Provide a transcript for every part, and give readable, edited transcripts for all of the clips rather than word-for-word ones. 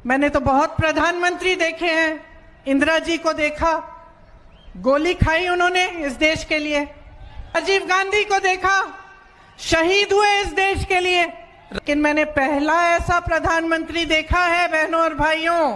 मैंने तो बहुत प्रधानमंत्री देखे हैं। इंदिरा जी को देखा, गोली खाई उन्होंने इस देश के लिए। राजीव गांधी को देखा, शहीद हुए इस देश के लिए। लेकिन मैंने पहला ऐसा प्रधानमंत्री देखा है बहनों और भाइयों,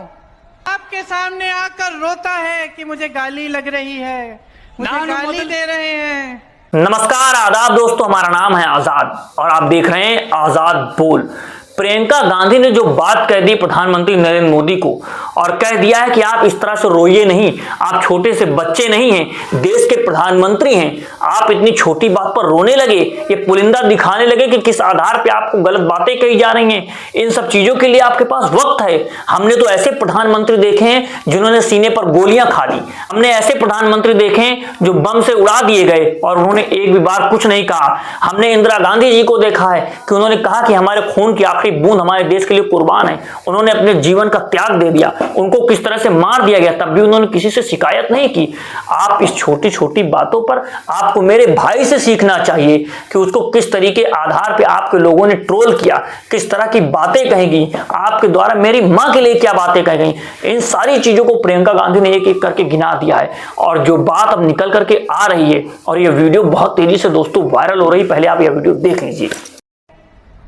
आपके सामने आकर रोता है कि मुझे गाली लग रही है, मुझे गाली दे रहे हैं। नमस्कार, आदाब दोस्तों, हमारा नाम है आजाद और आप देख रहे हैं आजाद बोल। प्रियंका गांधी ने जो बात कह दी प्रधानमंत्री नरेंद्र मोदी को और कह दिया है कि आप इस तरह से रोइए नहीं, आप छोटे से बच्चे नहीं हैं, देश के प्रधानमंत्री हैं, आप इतनी छोटी बात पर रोने लगे, ये पुलिंदा दिखाने लगे कि किस आधार पे आपको गलत बातें कही जा रही हैं। इन सब चीजों के लिए आपके पास वक्त है। हमने तो ऐसे प्रधानमंत्री देखे हैं जिन्होंने सीने पर गोलियां खा ली, हमने ऐसे प्रधानमंत्री देखे हैं जो बम से उड़ा दिए गए और उन्होंने एक भी बार कुछ नहीं कहा। हमने इंदिरा गांधी जी को देखा है कि उन्होंने कहा कि हमारे खून की बूंद हमारे देश के लिए कुर्बान है, उन्होंने अपने जीवन का त्याग दे दिया, उनको किस तरह से मार दिया गया तब भी उन्होंने किसी से शिकायत नहीं की। आप इस छोटी छोटी बातों पर आपको मेरे भाई से सीखना चाहिए कि उसको किस तरीके आधार पे आपके लोगों ने ट्रोल किया, किस तरह की बातें कही गई, आपके द्वारा मेरी मां के लिए क्या बातें कही गई। इन सारी चीजों को प्रियंका गांधी ने एक एक करके गिना दिया है और जो बात अब निकल करके आ रही है और ये वीडियो बहुत तेजी से दोस्तों वायरल हो रही है, पहले आप यह वीडियो देख लीजिए।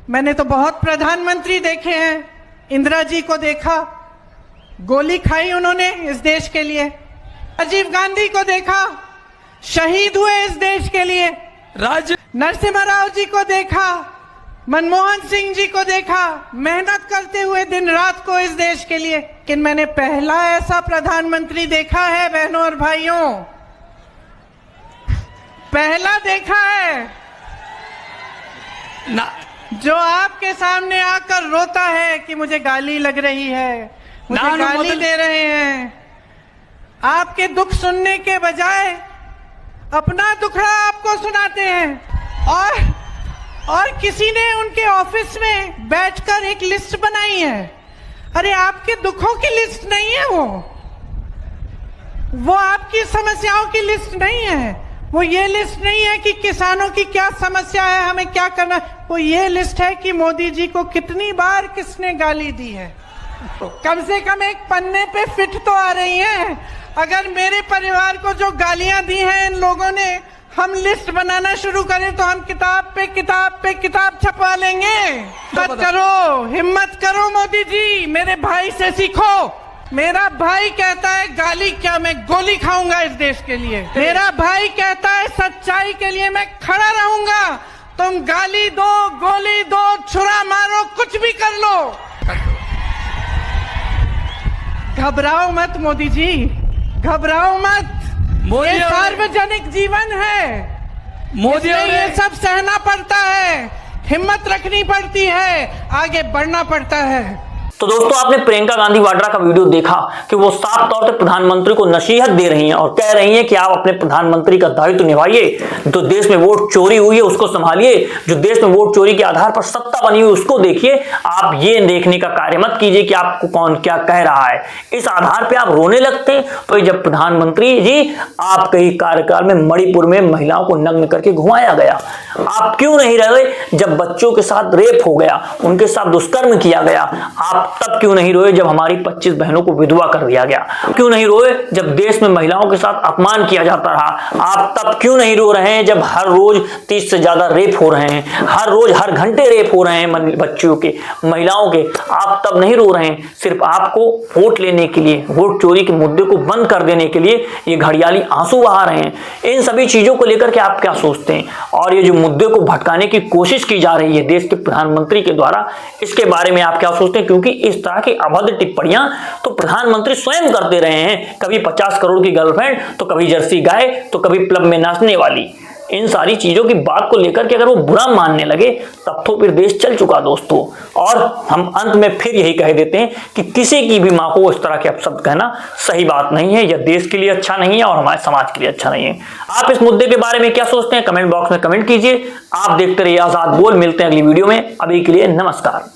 मैंने तो बहुत प्रधानमंत्री देखे हैं। इंदिरा जी को देखा, गोली खाई उन्होंने इस देश के लिए। राजीव गांधी को देखा, शहीद हुए इस देश के लिए। नरसिम्हा राव जी को देखा, मनमोहन सिंह जी को देखा, मेहनत करते हुए दिन रात को इस देश के लिए। लेकिन मैंने पहला ऐसा प्रधानमंत्री देखा है बहनों और भाइयों, पहला देखा है ना, जो आपके सामने आकर रोता है कि मुझे गाली लग रही है, मुझे गाली दे रहे हैं। आपके दुख सुनने के बजाय अपना दुखड़ा आपको सुनाते हैं और किसी ने उनके ऑफिस में बैठकर एक लिस्ट बनाई है। अरे आपके दुखों की लिस्ट नहीं है वो आपकी समस्याओं की लिस्ट नहीं है। वो ये लिस्ट नहीं है कि किसानों की क्या समस्या है, हमें क्या करना है। वो ये लिस्ट है कि मोदी जी को कितनी बार किसने गाली दी है। कम से कम एक पन्ने पे फिट तो आ रही है। अगर मेरे परिवार को जो गालियां दी हैं इन लोगों ने, हम लिस्ट बनाना शुरू करें तो हम किताब पे किताब छपवा लेंगे। हिम्मत करो मोदी जी, मेरे भाई से सीखो। मेरा भाई कहता है गाली क्या, मैं गोली खाऊंगा इस देश के लिए। मेरा भाई कहता है सच्चाई के लिए मैं खड़ा रहूंगा। तुम गाली दो, गोली दो, छुरा मारो, कुछ भी कर लो, घबराओ मत मोदी जी, घबराओ मत। ये सार्वजनिक जीवन है, मोदी ये सब सहना पड़ता है, हिम्मत रखनी पड़ती है, आगे बढ़ना पड़ता है। तो दोस्तों, आपने प्रियंका गांधी वाड्रा का वीडियो देखा कि वो साफ तौर पे प्रधानमंत्री को नसीहत दे रही हैं और कह रही हैं कि आप अपने प्रधानमंत्री का दायित्व निभाइए। जो देश में वोट चोरी हुई है उसको संभालिए, जो देश में वोट चोरी के आधार पर सत्ता बनी हुई उसको देखिए। आप ये देखने का कार्य मत कीजिए कि आपको कौन क्या कह रहा है। इस आधार पर आप रोने लगते हैं। तो जब प्रधानमंत्री जी आपके ही कार्यकाल में मणिपुर में महिलाओं को नग्न करके घुमाया गया, आप क्यों नहीं रहे जब बच्चों के साथ रेप हो गया, उनके साथ दुष्कर्म किया गया? आप तब क्यों नहीं रोए जब हमारी 25 बहनों को विधवा कर दिया गया? क्यों नहीं रोए जब देश में महिलाओं के साथ अपमान किया जाता रहा? आप तब क्यों नहीं रो रहे हैं जब हर रोज 30 से ज्यादा रेप हो रहे हैं, हर रोज हर घंटे रेप हो रहे हैं बच्चियों के, महिलाओं के? आप तब नहीं रो रहे हैं। सिर्फ आपको वोट लेने के लिए, वोट चोरी के मुद्दे को बंद कर देने के लिए ये घड़ियाली आंसू बहा रहे हैं। इन सभी चीजों को लेकर के आप क्या सोचते हैं? और ये जो मुद्दे को भटकाने की कोशिश की जा रही है देश के प्रधानमंत्री के द्वारा, इसके बारे में आप क्या सोचते हैं? क्योंकि इस तरह की अभद्र टिप्पणियां तो प्रधानमंत्री स्वयं करते रहे हैं। कभी 50 करोड़ की गर्लफ्रेंड, तो कभी जर्सी गाय, तो कभी क्लब में नाचने वाली। इन सारी चीजों की बात को लेकर के अगर वो बुरा मानने लगे तब तो फिर देश चल चुका दोस्तों। और हम अंत में फिर यही कह देते हैं कि किसी की भी मां को इस तरह के अपशब्द कहना सही बात नहीं है, यह देश के लिए अच्छा नहीं है और हमारे समाज के लिए अच्छा नहीं है। आप इस मुद्दे के बारे में क्या सोचते हैं? कमेंट बॉक्स में कमेंट कीजिए। आप देखते रहिए आजाद बोल। मिलते हैं अगली वीडियो में। अभी के लिए नमस्कार।